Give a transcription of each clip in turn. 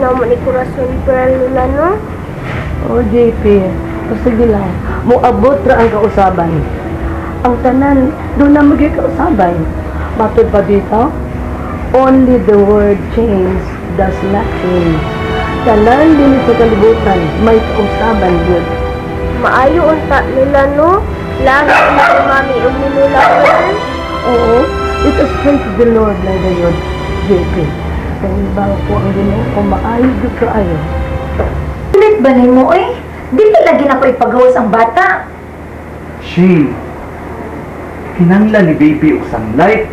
na mo ni Corazon Pearl nila, no? Oh, JP. O sige lang. Muabot ra ang kausaban. Ang tanan, doon na magkikausaban. Matod pa dito, only the word change does not change. Tanan din sa kalibutan, may kausaban yun. Maayo unta nila, no? Lalo na si Mami o Minula Pearl. Oo, it is praise to the Lord na yun, JP. Sa ibaw ko ang ginoo ko maayo doon kaayo. Ulit ba mo eh? Di ba lagi na ko ipagawas ang bata? She, kinanglan ni baby og sunlight.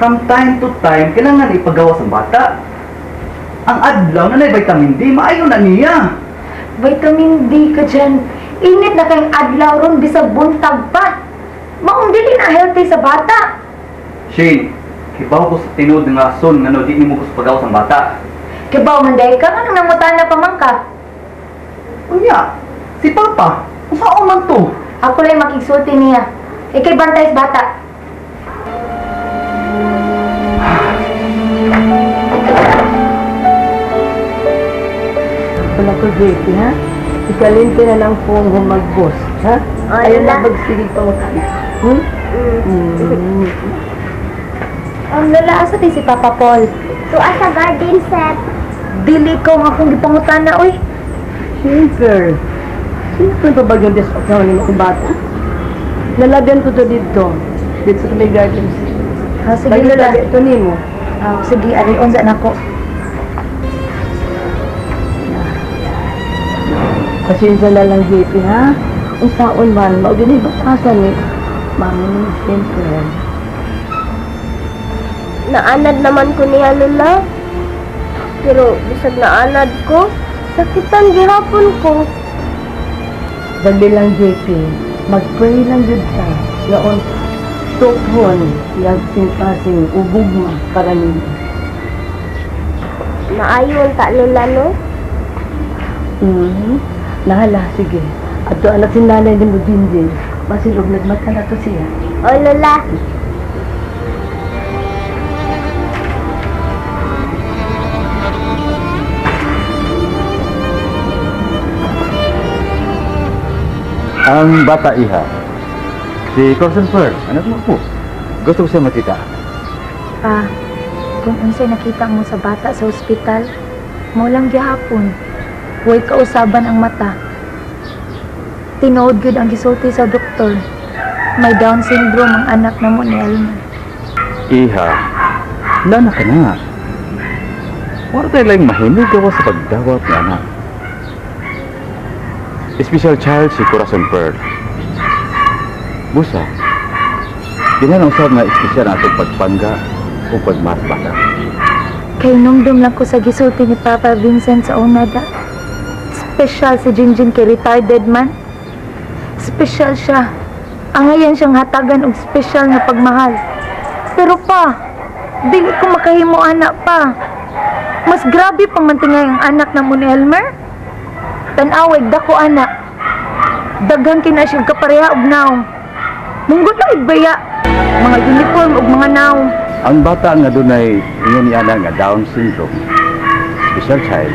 From time to time, kinanglan ipagawas ang bata. Ang adlaw na vitamin D, maayo na niya. Vitamin D ka dyan. Init na kayong adlaw ron, bisag buntag pa. Maong dili na healthy sa bata. Shane, kibaw ko sa tinud nga son nga no, di mo ko sa pagawas ang bata. Kibaw manday ka, anong nangutan na pamangka? Unya, si Papa, saan man to? Ako lang makigsulti niya. Ikay bantay sa bata. Wala ko, JP, ha? Ikalinti na lang po ang mag-boss, ha? Ayaw na magsigil pa mo tayo. Ang lala, asa din si Papa Paul? To sa garden set. Dili ko nga kung gipangutan na, uy. Siyempre. Siyempre pa ba yung disoksaw ni mga bata? Nalagyan ko to dito. Dito sa may garden. Sige, lala. Ito ni mo. Sige, arion sa nako. Pasensya na lang, JP, ha? Ang saon man, maugin yung batasan ni Mami ni siyempre. Naanad naman ko niya, Lola. Pero bisag naanad ko, sakitan gihapon ko. Dali lang, JP. Mag-pray lang yun ka. Yaon, tukhon, yagsing-pasing, ubugma para ninyo. Maayo unta, Lola, no? Nahala, sige. At doon anak si nanay ni mo din. Masilog nagmata na to siya. O, Lola. Ang bata iha, si Corazon Pearl, anak mo po. Gusto ko siya makita. Pa, kung unsay nakita mo sa bata sa ospital, mo lang gihapon. Huwag kausaban ang mata. Tinood gud ang gisulti sa doktor. May Down syndrome ang anak na mo ni Elmer. Iha, lana ka na. Wala tayo lang mahinig gawa sa pagdawat ni anak. Special child si Corazon Pearl. Busa, ginanausap na espesyal ang atong pagpangga o pagmas bata. Kay nungdom lang ko sa gisulti ni Papa Vincent sa unada. Special si Jinjin kay retarded man. Special siya. Ang ngayon siyang hatagan og special na pagmahal. Pero pa, dili ko makahimo anak pa. Mas grabe pang mantingay ang anak na mo ni Elmer. Tanawig dako anak. Daghan kina siya kapareha og naong. Munggot na igbaya. Mga uniform og mga naong. Ang bata nga dunay ingon ni ana nga Down syndrome, special child,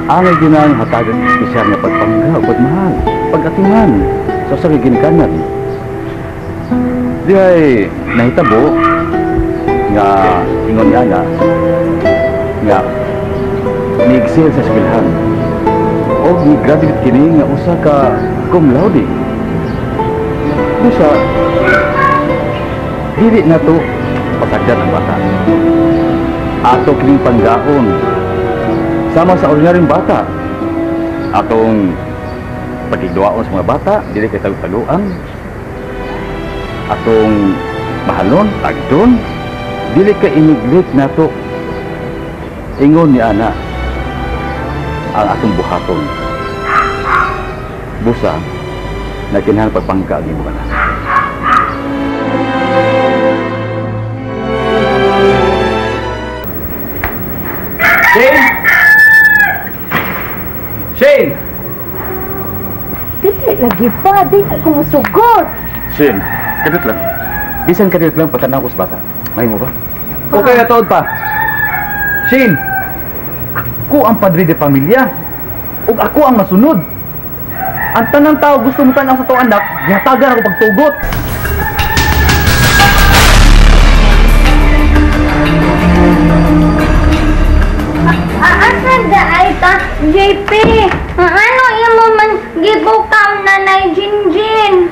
angay ginang hatagan espesyal nga pagpangga o pagmahal, pag-atiman sa sa ginikanan. Di ay nahitabo nga ingon ni ana nga ni-excel sa eskwelahan o ni-graduate kini nga usa ka cum laude. Usa dili na to pasagdan ang bata. Ato kining panggaon sama sa ordinaryong bata. Atong pagigduaon sa mga bata, dili kay taluan. Atong mahalon, tagdon, dili kay iniglit nato. Ingon ni ana ang atong buhaton. Busa na kinahanglan pagpangga ang imong anak. Shane! Shane! Dili lagi pa, di ko musugot. Shin, kadit lang. Bisan kadit lang patanaw ko sa bata. May mo ba? Okay na taon pa. Shane! Ako ang padre de pamilya. Ug ako ang masunod. Ang tanang tao gusto mo tanaw sa to anak, yatagan ako pagtugot. Asa da ay ta, JP? Ano imo man gibukaw nanay Jinjin?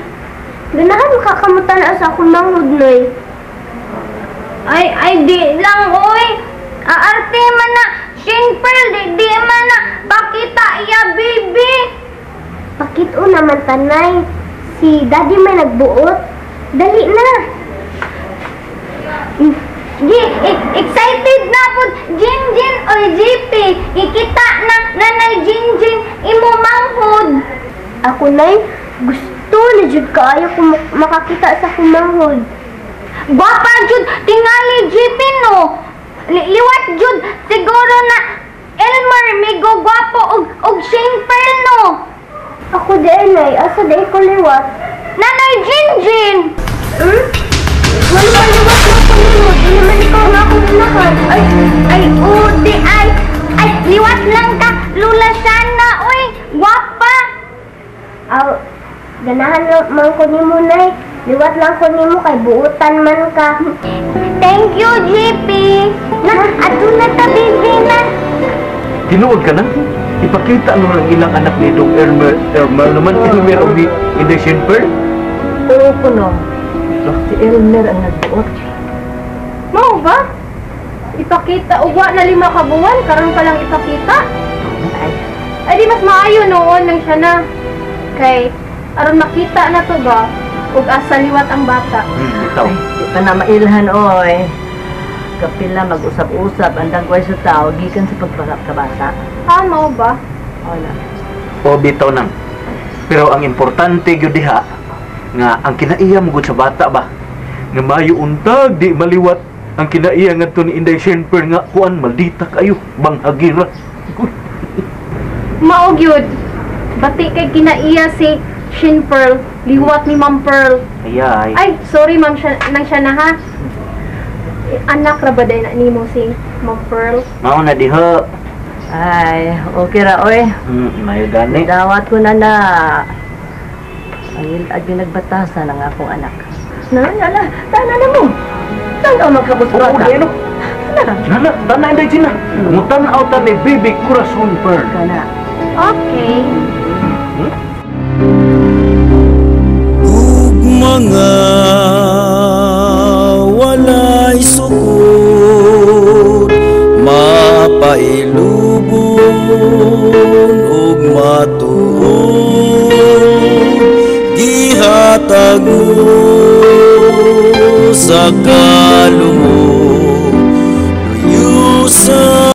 Ganahan makakamutan na sa akong manghud noy. Ay di lang oy. Aarte man na simple di man na pakita ya baby. Pakito naman tanay. Si daddy may nagbuot. Dali na. Excited na po Jinjin o JP. Ikita na nanay Jinjin imo manghod. Ako nay gusto na jud kaayo ko makakita sa akong manghod. Gwapa jud tingali JP no. Liwat jud siguro na Elmer migo gwapo og simple no. Ako di nay asa di ko liwat. Nanay Jinjin. Wala pa liwat na ko nimo. Di naman ikaw nga akong inahan. Udi ay liwat lang ka. Lula sana oy. Gwapa. Ganahan man ko nimo nay. Liwat lang ko nimo kay buutan man ka. Thank you, JP. Ato na ta, baby na. Tinuod ka na? Ipakita mo lang ilang anak ni Dong Elmer naman, Elmer o ni Inday Shinper? Oo po no. Si Elmer ang nagbuot. Mau ba? Ipakita, uwa na 5 ka buwan, karon pa lang ipakita. Ay di mas maayo noon nang siya na. Kay, aron makita na to ba? Ug asa liwat ang bata. Ikaw. Di pa na mailhan oy. Kapila mag-usap-usap ang dagway sa tao gikan sa pagpakabata. Mau ba? Wala. O bitaw nang. Pero ang importante gyud diha nga ang kinaiya mo gud sa bata ba nga mayo untag di maliwat ang kinaiya ngadto ni Inday Shinper nga kuan maldita kayo banghagira. Mao gyud. Bati kay kinaiya si Shin Pearl, liwat ni Ma'am Pearl. Ayay. Ay, sorry ma'am nang siya na ha. Anak ra ba day na nimo si Ma'am Pearl? Mao na diha. Ay, okay ra oy. Mayo gani. Dawat ko na. Ang ilad yung nagbatasan ng akong anak. Nala, tana na mo. Saan ka magkabusbata? Ano? Nana, tanay Inday Jina. Mutan-aw ta ni Baby Corazon Pearl. Kana. Okay. Ug mga walay sukod mapailubon ug matuod gihatag mo sa kalungan